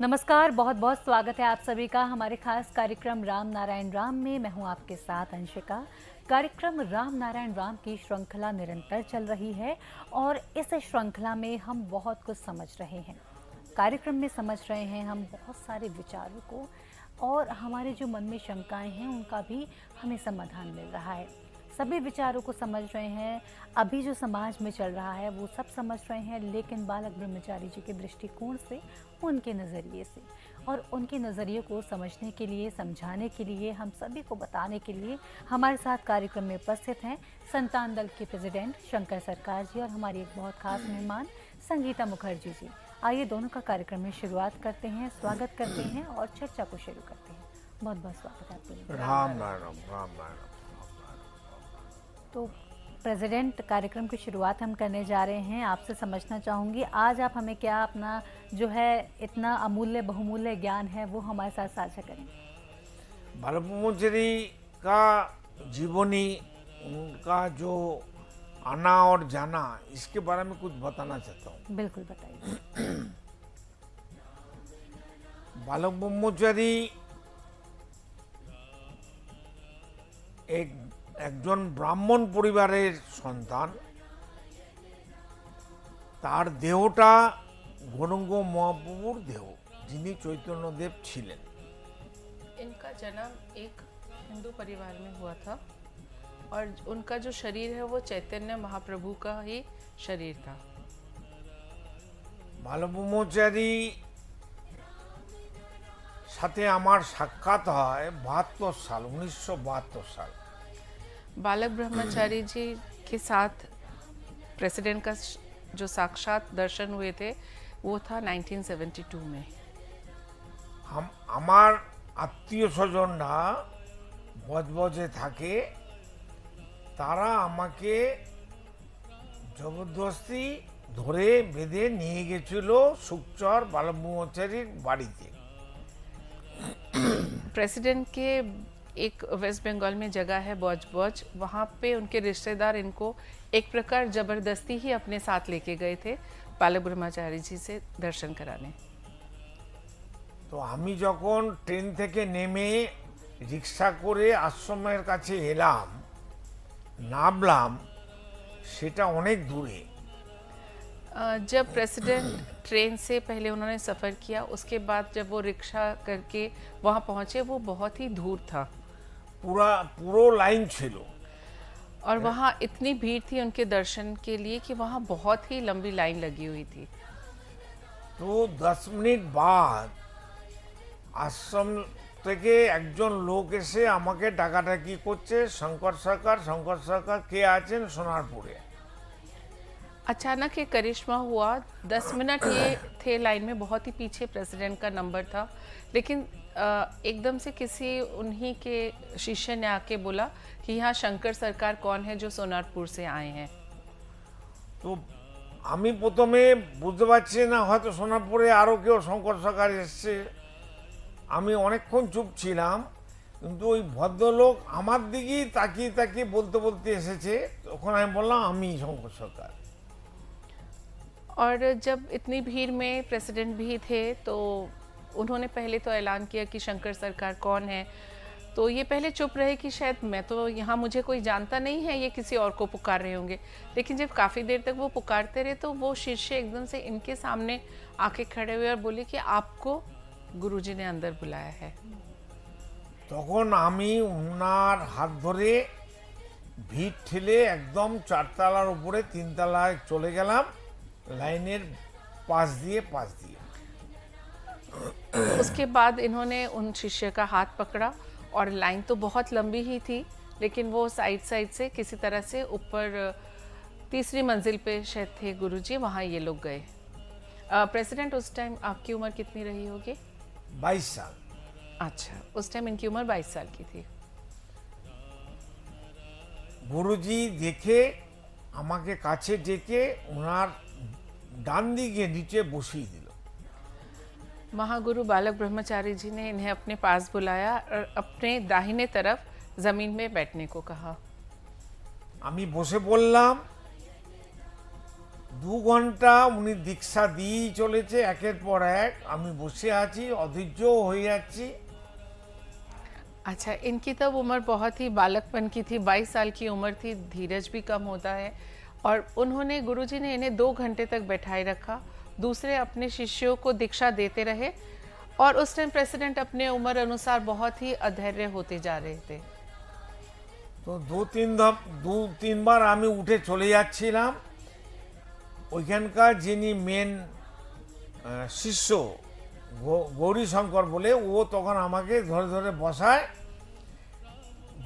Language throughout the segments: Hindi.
नमस्कार, बहुत बहुत स्वागत है आप सभी का हमारे खास कार्यक्रम राम नारायण राम में। मैं हूं आपके साथ अंशिका। कार्यक्रम राम नारायण राम की श्रृंखला निरंतर चल रही है और इस श्रृंखला में हम बहुत कुछ समझ रहे हैं। कार्यक्रम में समझ रहे हैं हम बहुत सारे विचारों को और हमारे जो मन में शंकाएं हैं उनका भी हमें समाधान मिल रहा है। सभी विचारों को समझ रहे हैं। अभी जो समाज में चल रहा है वो सब समझ रहे हैं, लेकिन बालक ब्रह्मचारी जी के दृष्टिकोण से, उनके नज़रिए से, और उनके नज़रिए को समझने के लिए, समझाने के लिए, हम सभी को बताने के लिए हमारे साथ कार्यक्रम में उपस्थित हैं संतान दल के प्रेसिडेंट शंकर सरकार जी और हमारी एक बहुत खास मेहमान संगीता मुखर्जी जी। आइए दोनों का कार्यक्रम में शुरुआत करते हैं, स्वागत करते हैं और चर्चा को शुरू करते हैं। बहुत बहुत स्वागत है आपको। राम नारायण राम नारायण। तो प्रेसिडेंट, कार्यक्रम की शुरुआत हम करने जा रहे हैं। आपसे समझना चाहूँगी आज आप हमें क्या अपना जो है इतना अमूल्य बहुमूल्य ज्ञान है वो हमारे साथ साझा करेंगे। बालक ब्रह्मचारी का जीवनी, उनका जो आना और जाना, इसके बारे में कुछ बताना चाहता हूँ। बिल्कुल बताइए। बालक ब्रह्मचारी একজন ব্রাহ্মণ পরিবারের সন্তান। তার দেহটা গৌরাঙ্গ মহাপ্রভুর দেহ, যিনি চৈতন্যদেব ছিলেন। इनका जन्म एक हिंदू परिवार में हुआ था और उनका जो शरीर है वो चैतन्य महाप्रभु का ही शरीर था। বালক ব্রহ্মচারী সাথে আমার সাক্ষাৎ হয় 72 সাল, 1972 সাল। बालक ब्रह्मचारी जी के साथ प्रेसिडेंट का जो साक्षात दर्शन हुए थे वो था 1972 में। আমার আত্মীয় স্বজনরা বজবজে থাকে, তারা আমাকে জবরদস্তি ধরে বেঁধে নিয়ে গেছিল সুকচর বালক ব্রহ্মচারীর বাড়িতে। प्रेसिडेंट के एक वेस्ट बंगाल में जगह है बौज बौज, वहाँ पे उनके रिश्तेदार इनको एक प्रकार ज़बरदस्ती ही अपने साथ लेके गए थे बालक ब्रह्मचारी जी से दर्शन कराने। তো আমি যখন ট্রেন থেকে নেমে রিক্সা করে আশ্রমের কাছে এলাম, নামলাম, সেটা অনেক দূরে। जब प्रेसिडेंट ट्रेन से पहले उन्होंने सफ़र किया, उसके बाद जब वो रिक्शा करके वहाँ पहुँचे वो बहुत ही दूर था পুরো লাইন ছিল। और वहाँ इतनी भीड़ थी उनके दर्शन के लिए कि वहाँ बहुत ही लंबी लाइन लगी हुई थी। তো 10 মিনিট বাদ আশ্রম থেকে একজন লোক এসে আমাকে ডাকাডাকি করছে, শঙ্কর সরকার কে আছেন সোনারপুরে। अचानक ये करिश्मा हुआ। 10 मिनट ये थे लाइन में, बहुत ही पीछे प्रेसिडेंट का नंबर था, लेकिन एकदम से किसी उन्हीं के शिष्य ने आके बोला कि यहाँ शंकर सरकार कौन है जो सोनारपुर से आए हैं। তো আমি প্রথমে বুঝতে পারছি না হয়তো সোনারপুরে আরও কেউ শঙ্কর সরকার এসছে। আমি অনেকক্ষণ চুপ ছিলাম, কিন্তু ওই ভদ্রলোক আমার দিকেই তাকিয়ে তাকিয়ে বলতে বলতে এসেছে। তখন আমি বললাম আমি শঙ্কর সরকার। और जब इतनी भीड़ में प्रेसिडेंट भी थे तो उन्होंने पहले तो ऐलान किया कि शंकर सरकार कौन है। तो ये पहले चुप रहे कि शायद मैं तो यहाँ, मुझे कोई जानता नहीं है, ये किसी और को पुकार रहे होंगे। लेकिन जब काफ़ी देर तक वो पुकारते रहे तो वो शिष्य एकदम से इनके सामने आके खड़े हुए और बोले कि आपको गुरुजी ने अंदर बुलाया है। তখন আমি ওনার হাত ধরে ভিড় ঠেলে একদম 4 তলার উপরে 3 তলায় চলে গেলাম, লাইনের পাশ দিয়ে। उसके बाद इन्होंने उन शिष्य का हाथ पकड़ा और लाइन तो बहुत लंबी ही थी, लेकिन वो साइड से किसी तरह से ऊपर 3री मंजिल पे शायद थे गुरुजी, वहाँ ये लोग गए। प्रेसिडेंट, उस टाइम आपकी उम्र कितनी रही होगी? 22 साल। अच्छा, उस टाइम इनकी उम्र 22 साल की थी। গুরুজি দেখে আমাকে কাছে ডেকে ওনার ডান দিকে নিচে বসিয়ে দিল। महागुरु बालक ब्रह्मचारी जी ने इन्हें अपने पास बुलाया और अपने दाहिने तरफ ज़मीन में बैठने को कहा। আমি বসে পড়লাম। 2 ঘন্টা উনি দীক্ষা দিয়েই চলেছে একের পর এক। আমি বসে আছি, অধৈর্য হয়ে যাচ্ছি। अच्छा, इनकी तब उम्र बहुत ही बालकपन की थी, 22 साल की उम्र थी, धीरज भी कम होता है। और उन्होंने गुरुजी ने इन्हें 2 घंटे तक बैठाए रखा, दूसरे अपने शिष्यों को दीक्षा देते रहे। और उस टाइम प्रेसिडेंट अपने उम्र अनुसार बहुत ही अधैर्य होते जा रहे थे। তো 2-3 বার আমি উঠে চলে যাচ্ছিলাম। ওইখানকার যিনি মেন শিষ্য গৌরীশঙ্কর বলে, ও তখন আমাকে ধরে ধরে বসায়।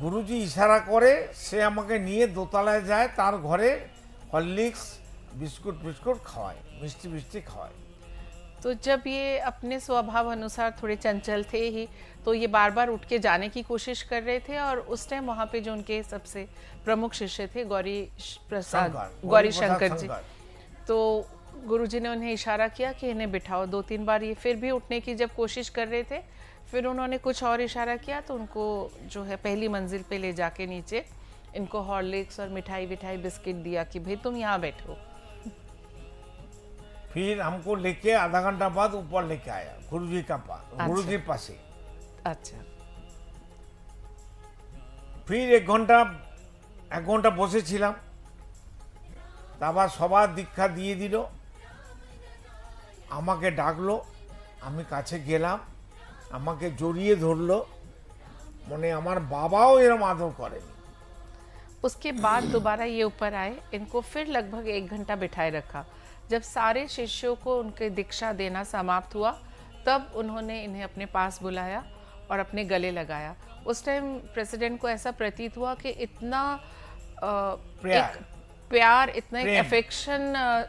গুরুজি ইশারা করে, সে আমাকে নিয়ে দোতলায় যায়, তার ঘরে হরলিক্স বিস্কুট বিস্কুট খাওয়ায়, মিষ্টি মিষ্টি খাওয়ায়। तो जब ये अपने स्वभाव अनुसार थोड़े चंचल थे ही, तो ये बार बार उठ के जाने की कोशिश कर रहे थे। और उस टाइम वहाँ पे जो उनके सबसे प्रमुख शिष्य थे गौरी शंकर जी, तो गुरुजी ने उन्हें इशारा किया कि इन्हें बिठाओ। 2-3 बार ये फिर भी उठने की जब कोशिश कर रहे थे, फिर उन्होंने कुछ और इशारा किया, तो उनको जो है पहली मंजिल पे ले जाके नीचे इनको हॉर्लिक्स और मिठाई विठाई बिस्किट दिया कि भाई तुम यहाँ बैठो। फिर हमको लेके आधा घंटा बाद ऊपर लेके आया गुरुजी का पास, गुरुजी पासे। अच्छा, फिर 1 ঘন্টা বসেছিলাম। তারপর সবার দীক্ষা দিয়ে দিল, আমাকে ডাকলো, আমি কাছে গেলাম, আমাকে জড়িয়ে ধরলো। মানে আমার বাবাও এরকম আদর করেনি। उसके बाद दोबारा ये ऊपर आए, इनको फिर लगभग 1 घंटा बिठाए रखा। जब सारे शिष्यों को उनके दीक्षा देना समाप्त हुआ, तब उन्होंने इन्हें अपने पास बुलाया और अपने गले लगाया। उस टाइम प्रेसिडेंट को ऐसा प्रतीत हुआ कि इतना प्यार, इतना एक प्रेम। अफेक्शन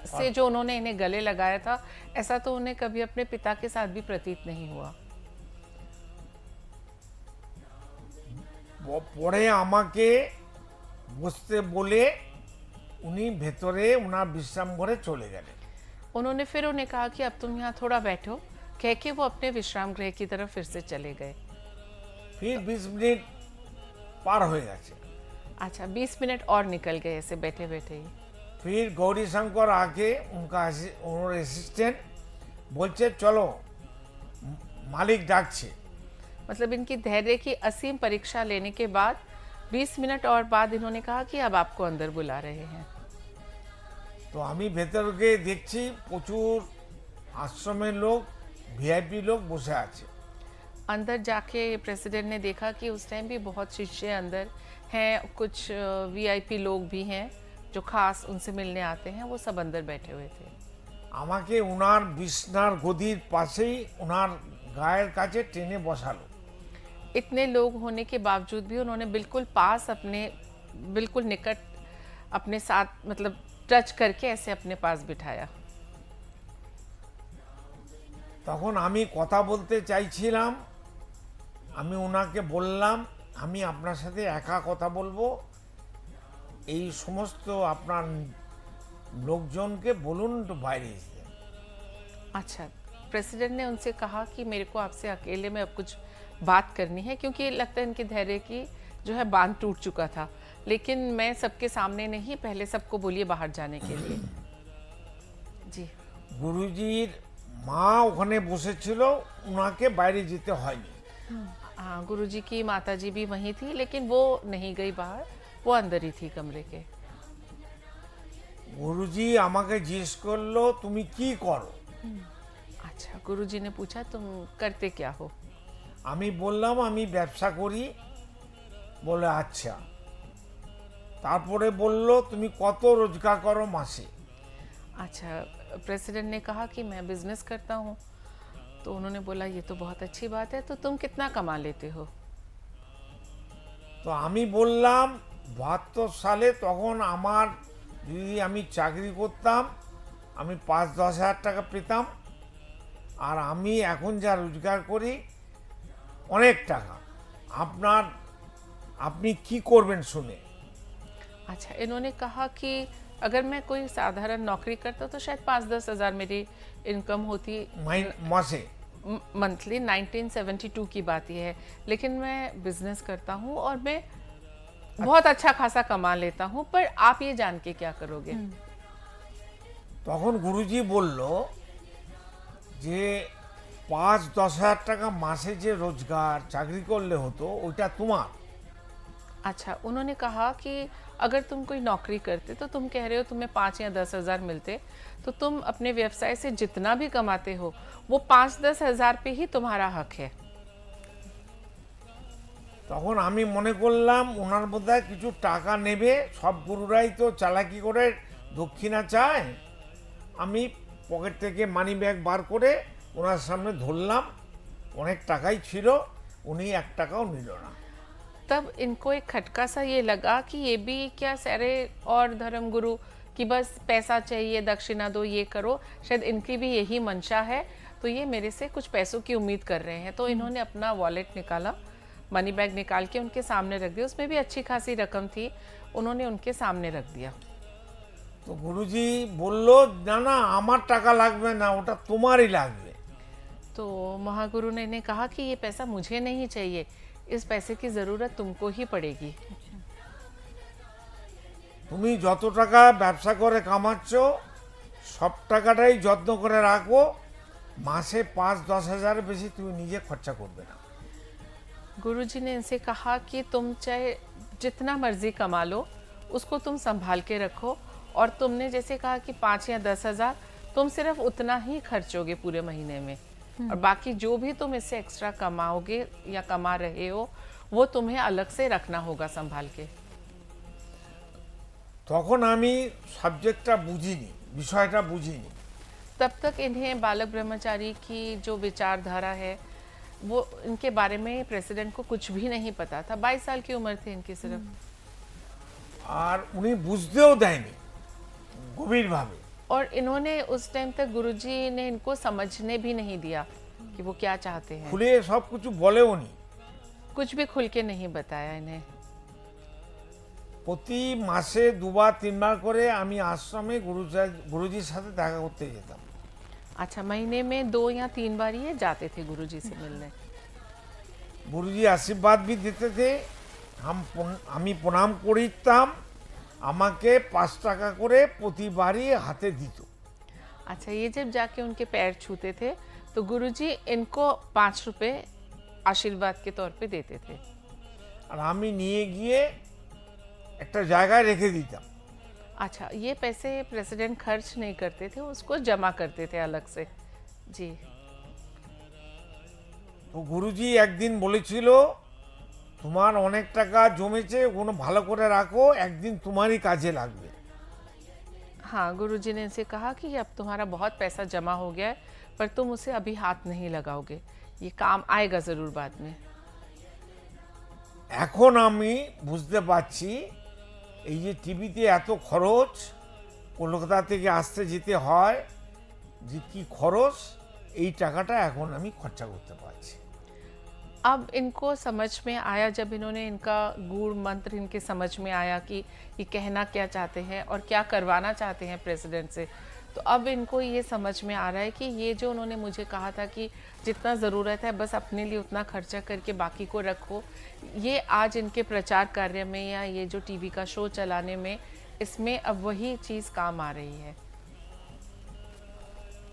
से जो उन्होंने इन्हें गले लगाया था, ऐसा तो उन्हें कभी अपने पिता के साथ भी प्रतीत नहीं हुआ। পরে আমাকে বসতে বলে উনি ভেতরে ওনার বিশ্রাম ঘরে চলে গেলেন। उन्होंने फिर उन्हें कहा कि अब तुम यहाँ थोड़ा बैठो, कह के वो अपने विश्राम गृह की तरफ फिर से चले गए। फिर 20 মিনিট পার হয়ে গেছে। अच्छा, 20 मिनट और निकल गए ऐसे बैठे बैठे ही। फिर गौरी शंकर आके उनका असिस्टेंट बोलছে चलो मालिक डाकছে। मतलब इनकी धैर्य की असीम परीक्षा लेने के बाद 20 मिनट और बाद इन्होंने कहा कि अब आपको अंदर बुला रहे हैं। তো আমি ভেতরে গিয়ে দেখছি প্রচুর আশ্রমের লোক, ভিআইপি লোক বসে আছে। अंदर जाके प्रेसिडेंट ने देखा कि उस टाइम भी बहुत शिष्य अंदर हैं, कुछ वीआईपी लोग भी हैं जो खास उनसे मिलने आते हैं, वो सब अंदर बैठे हुए थे। আমাকে ওনার বিছনার গদির পাশেই ওনার গায়ের কাছে টেনে বসালো। इतने लोग होने के बावजूद भी उन्होंने बिल्कुल पास, अपने बिल्कुल निकट अपने साथ मतलब टच करके ऐसे अपने पास बिठाया। তখন আমি কথা বলতে চাইছিলাম, আমি ওনাকে বললাম আমি আপনার সাথে একা কথা বলবো, এই সমস্ত আপনার লোকজনকে বলুন একটু বাইরে এসে। अच्छा, प्रेसिडेंट ने उनसे कहा कि मेरे को आपसे अकेले में अब कुछ बात करनी है, क्योंकि लगता है इनके धैर्य की जो है बांध टूट चुका था। लेकिन मैं सबके सामने नहीं, पहले सबको बोलिए बाहर जाने के लिए। जी, গুরুজির মা ওখানে বসেছিল, ওনাকে বাইরে যেতে হয়নি। हाँ, गुरुजी की माताजी भी वहीं थी, लेकिन वो नहीं गई बाहर, वो अंदर ही थी कमरे के। গুরুজি আমাকে জিজ্ঞেস করলো তুমি কি করো। अच्छा, गुरुजी ने पूछा तुम करते क्या हो। আমি বললাম আমি ব্যবসা করি। বলে আচ্ছা। তারপরে বলল তুমি কত রোজগার করো মাসে। अच्छा, प्रेसिडेंट ने कहा कि मैं बिजनेस करता हूँ। तो उन्होंने बोला ये तो बहुत अच्छी बात है, तो तुम कितना कमा लेते हो। তো আমি বললাম 72 সালে তখন আমার যদি আমি চাকরি করতাম আমি 5-10 হাজার টাকা পেতাম, আর আমি এখন যা রোজগার করি অনেক টাকা। আপনি কি করবেন শুনে। अच्छा, इन्होंने कहा कि अगर मैं कोई साधारण नौकरी करता तो शायद 5-10 हज़ार मेरी इनकम होती মাসে। मंथली। 1972 की बात यह है, लेकिन मैं बिजनेस करता हूँ और मैं बहुत अच्छा खासा कमा लेता हूँ, पर आप ये जान के क्या करोगे। তখন গুরুজি বলল যে 5-10 হাজার টাকা মাসে যে রোজগার চাকরি করলে হতো ওইটা তোমার। अच्छा, उन्होंने कहा कि अगर तुम कोई नौकरी करते तो तुम कह रहे हो तुम्हें 5 या 10 हज़ार मिलते, तो तुम अपने व्यवसाय से जितना भी कमाते हो वो 5-10 हज़ार पे ही तुम्हारा हक है। তখন আমি মনে করলাম ওনার বোধহয় কিছু টাকা নেবে, সব গুরুরাই তো চালাকি করে দক্ষিণা চায়। আমি পকেট থেকে মানি ব্যাগ বার করে ওনার সামনে ধরলাম, অনেক টাকাই ছিল, উনি 1 টাকাও নিল না। तब इनको एक खटका सा ये लगा कि ये भी क्या सारे और धर्मगुरु कि बस पैसा चाहिए, दक्षिणा दो, ये करो, शायद इनकी भी यही मंशा है, तो ये मेरे से कुछ पैसों की उम्मीद कर रहे हैं। तो इन्होंने अपना वॉलेट निकाला, मनी बैग निकाल के उनके सामने रख दिया, उसमें भी अच्छी खासी रकम थी, उन्होंने उनके सामने रख दिया। তো গুরুজি বলল, না না আমার টাকা লাগবে না, ওটা তোমারই লাগবে। तो महागुरु ने इन्हें कहा कि ये पैसा मुझे नहीं चाहिए, इस पैसे की ज़रूरत तुमको ही पड़ेगी। তুমি যত টাকা ব্যবসা করে কামাচ্ছ সব টাকাটাই যত্ন করে রাখো, মাসে 5-10 হাজার বেশি তুমি নিজে খরচা করবে না। गुरुजी ने इनसे कहा कि तुम चाहे जितना मर्जी कमा लो, उसको तुम संभाल के रखो, और तुमने जैसे कहा कि 5 या 10 हज़ार, तुम सिर्फ उतना ही खर्चोगे पूरे महीने में, और बाकी जो भी तुम इससे एक्स्ट्रा कमाओगे या कमा रहे हो वो तुम्हें अलग से रखना होगा संभाल के। তখন আমি সাবজেক্টটা বুঝিনি, বিষয়টা বুঝিনি। तब तक इन्हें बालक ब्रह्मचारी की जो विचारधारा है वो इनके बारे में प्रेसिडेंट को कुछ भी नहीं पता था। 22 साल की उम्र थी इनकी सिर्फ। আর উনি বুঝতেও দেয়নি গভীরভাবে। और इन्होंने उस टाइम तक गुरुजी ने इनको समझने भी नहीं दिया कि वो क्या चाहते हैं, খুলে সব কিছু বলেও নি। कुछ भी खुल के नहीं बताया इन्हें। প্রতি মাসে 2-3 বার করে আমি আশ্রমে গুরুজির সাথে দেখা করতে যেতাম। अच्छा, महीने में 2 या 3 बार ये जाते थे गुरुजी से मिलने। গুরুজি আশীর্বাদ भी देते थे, আমি প্রণাম করতাম, আমাকে 5 টাকা করে প্রতিবারই হাতে দিত। अच्छा, ये जब जाके उनके पैर छूते थे तो गुरुजी इनको 5 रुपए आशीर्वाद के तौर पे देते थे। আর আমি নিয়ে গিয়ে একটা জায়গায় রেখে দিতাম। अच्छा, ये पैसे प्रेसिडेंट खर्च नहीं करते थे, उसको जमा करते थे अलग से। जी। তো গুরুজি একদিন বলেছিল, তোমার অনেক টাকা জমেছে, ওগুলো ভালো করে রাখো, একদিন তোমারই কাজে লাগবে। हाँ, गुरुजी ने इनसे कहा कि अब तुम्हारा बहुत पैसा जमा हो गया है, पर तुम उसे अभी हाथ नहीं लगाओगे, ये काम आएगा ज़रूर बाद में। এখন আমি বুঝতে পারছি এই যে টিভিতে এত খরচ, কলকাতা থেকে আসতে যেতে হয়, যে কি খরচ, এই টাকাটা এখন আমি খরচা করতে পারছি। अब इनको समझ में आया, जब इन्होंने इनका गूढ़ मंत्र इनके समझ में आया कि ये कहना क्या चाहते हैं और क्या करवाना चाहते हैं प्रेसिडेंट से, तो अब इनको ये समझ में आ रहा है कि ये जो उन्होंने मुझे कहा था कि जितना ज़रूरत है बस अपने लिए उतना खर्चा करके बाकी को रखो, ये आज इनके प्रचार कार्य में या ये जो टीवी का शो चलाने में, इसमें अब वही चीज़ काम आ रही है।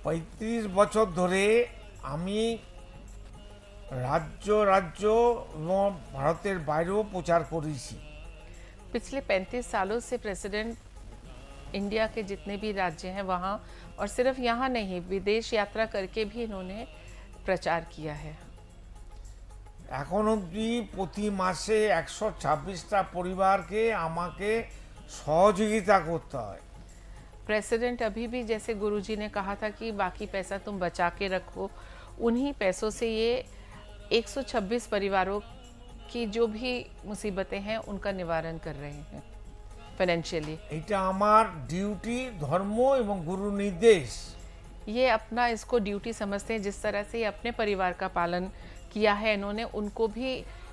35 বছর ধরে আমি রাজ্য এবং ভারতের বাইরেও প্রচার করেছি। पिछले 35 सालों से प्रेसिडेंट इंडिया के जितने भी राज्य हैं वहाँ, और सिर्फ यहाँ नहीं, विदेश यात्रा करके भी इन्होंने प्रचार किया है। এখন অবধি প্রতি মাসে 126টা পরিবারকে আমাকে সহযোগিতা করতে হয়। प्रेसिडेंट अभी भी, जैसे गुरुजी ने कहा था कि बाकी पैसा तुम बचा के रखो, उन्हीं पैसों से ये 126 परिवारों की जो भी मुसीबतें हैं उनका निवारण कर रहे हैं फाइनेंशियली। এটা আমার ডিউটি, ধর্ম এবং গুরু নির্দেশ। ये अपना इसको ड्यूटी समझते हैं, जिस तरह से ये अपने परिवार का पालन किया है इन्होंने, उनको भी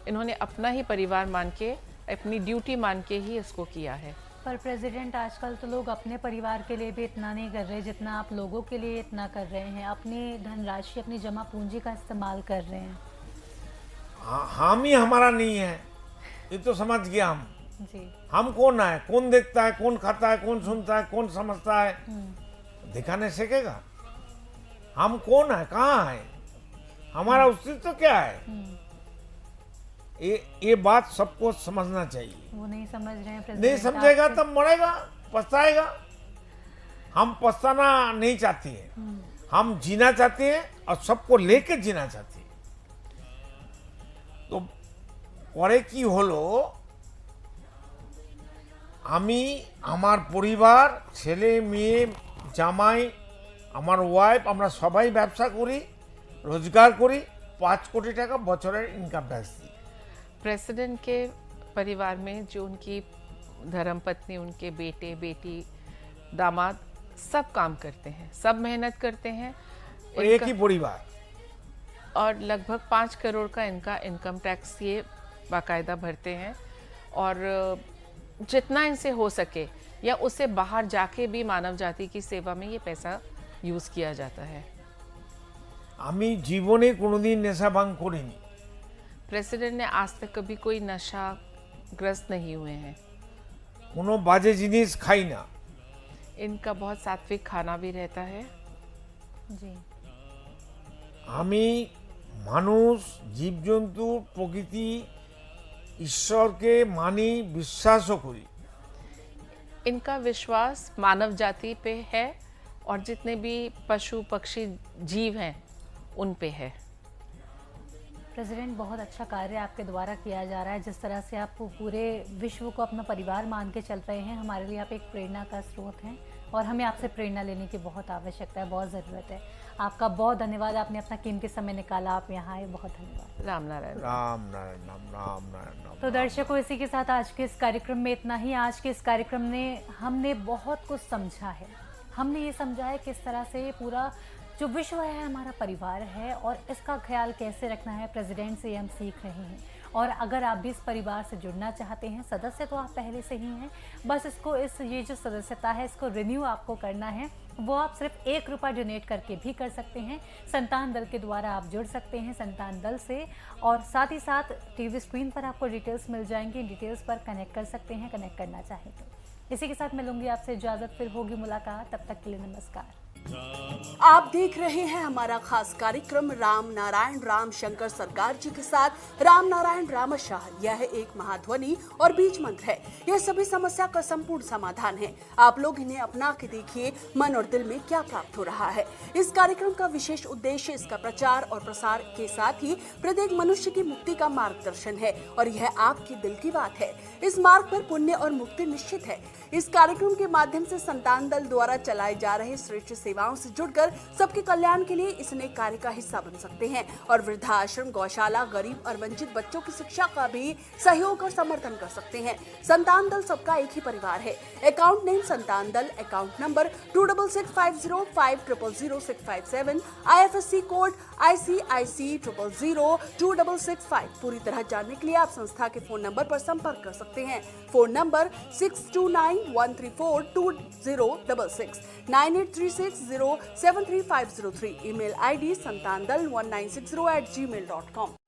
इन्होंने अपना ही परिवार मान के, अपनी ड्यूटी मान के ही इसको किया है। पर प्रेसिडेंट, आजकल तो लोग अपने परिवार के लिए भी इतना नहीं कर रहे जितना आप लोगों के लिए इतना कर रहे हैं, अपनी धनराशि, अपनी जमा पूंजी का इस्तेमाल कर रहे हैं। हम ही हमारा नहीं है, ये तो समझ गया हम। जी। हम कौन है, कौन देखता है, कौन खाता है, कौन सुनता है, कौन समझता है। दिखाने सीखेगा। हम कौन है, कहाँ है, हमारा अस्तित्व क्या है, ये बात सबको समझना चाहिए। वो नहीं समझ रहे हैं नहीं प्रेसिडेंट समझेगा आपसे। तब मरेगा, पछताएगा। हम पछताना नहीं चाहते हैं, हम जीना चाहते हैं और सबको लेके जीना चाहते हैं। तो পরে কি হলো, আমি আমার পরিবার, ছেলে মেয়ে, জামাই, আমার ওয়াইফ, আমরা সবাই ব্যবসা করি, রোজগার করি, 5 কোটি টাকা বছরের ইনকাম ট্যাক্স দিই। प्रेसिडेंट के परिवार में जो उनकी धर्मपत्नी, उनके बेटे बेटी, दामाद सब काम करते हैं, सब मेहनत करते हैं और एक ही परिवार, और लगभग 5 करोड़ का इनका इनकम टैक्स ये बाकायदा भरते हैं। और जितना इनसे हो सके या उससे बाहर जाके भी मानव जाति की सेवा में ये पैसा यूज़ किया जाता है। আমি জীবনে কোনোদিন নেশা ভাঙ করিনি। प्रेसिडेंट ने आज तक कभी कोई नशाग्रस्त नहीं हुए हैं। কোনো বাজে জিনিস খাই না। इनका बहुत सात्विक खाना भी रहता है। जी। আমি মানুষ, জীবজন্তু, প্রকৃতি, ঈশ্বরকে মানি, বিশ্বাসও করি। इनका विश्वास मानव जाति पे है और जितने भी पशु पक्षी जीव हैं उन पे है। प्रेसिडेंट, बहुत अच्छा कार्य आपके द्वारा किया जा रहा है। जिस तरह से आप पूरे विश्व को अपना परिवार मान के चल रहे हैं, हमारे लिए आप एक प्रेरणा का स्रोत हैं और हमें आपसे प्रेरणा लेने की बहुत आवश्यकता है, बहुत ज़रूरत है। आपका बहुत धन्यवाद, आपने अपना कीमती समय निकाला, आप यहाँ आए, बहुत धन्यवाद। राम नारायण। রাম নারায়ণ রাম, রাম নারায়ণ রাম। तो दर्शकों, इसी के साथ आज के इस कार्यक्रम में इतना ही। आज के इस कार्यक्रम ने हमने बहुत कुछ समझा है। हमने ये समझा है किस तरह से ये पूरा जो विश्व है हमारा परिवार है और इसका ख्याल कैसे रखना है, प्रेसिडेंट से हम सीख रहे हैं। और अगर आप भी इस परिवार से जुड़ना चाहते हैं, सदस्य तो आप पहले से ही हैं, बस इसको ये जो सदस्यता है इसको रिन्यू आपको करना है। वो आप सिर्फ 1 रुपया डोनेट करके भी कर सकते हैं। संतान दल के द्वारा आप जुड़ सकते हैं संतान दल से, और साथ ही साथ टीवी स्क्रीन पर आपको डिटेल्स मिल जाएंगी, डिटेल्स पर कनेक्ट कर सकते हैं, कनेक्ट करना चाहें तो। इसी के साथ मैं लूँगी आपसे इजाज़त, फिर होगी मुलाकात, तब तक के लिए नमस्कार। आप देख रहे हैं हमारा खास कार्यक्रम राम नारायण राम शंकर सरकार जी के साथ राम नारायण रामशाह। यह एक महाध्वनि और बीज मंत्र है। यह सभी समस्या का संपूर्ण समाधान है। आप लोग इन्हें अपना के देखिए, मन और दिल में क्या प्राप्त हो रहा है। इस कार्यक्रम का विशेष उद्देश्य इसका प्रचार और प्रसार के साथ ही प्रत्येक मनुष्य की मुक्ति का मार्गदर्शन है, और यह आपके दिल की बात है। इस मार्ग पर पुण्य और मुक्ति निश्चित है। इस कार्यक्रम के माध्यम से संतान दल द्वारा चलाए जा रहे श्रेष्ठ सेवाओं से जुड़कर सबके कल्याण के लिए इस नए कार्य का हिस्सा बन सकते हैं, और वृद्धाश्रम, गौशाला, गरीब और वंचित बच्चों की शिक्षा का भी सहयोग और समर्थन कर सकते हैं। संतान दल सबका एक ही परिवार है। अकाउंट नेम संतान दल, account number 266505000657, IFSC code ICIC 000265। पूरी तरह जानने के लिए आप संस्था के फोन नंबर पर संपर्क कर सकते हैं। Phone number 6291342066, 9836073503। Email ID santandal1960@gmail.com।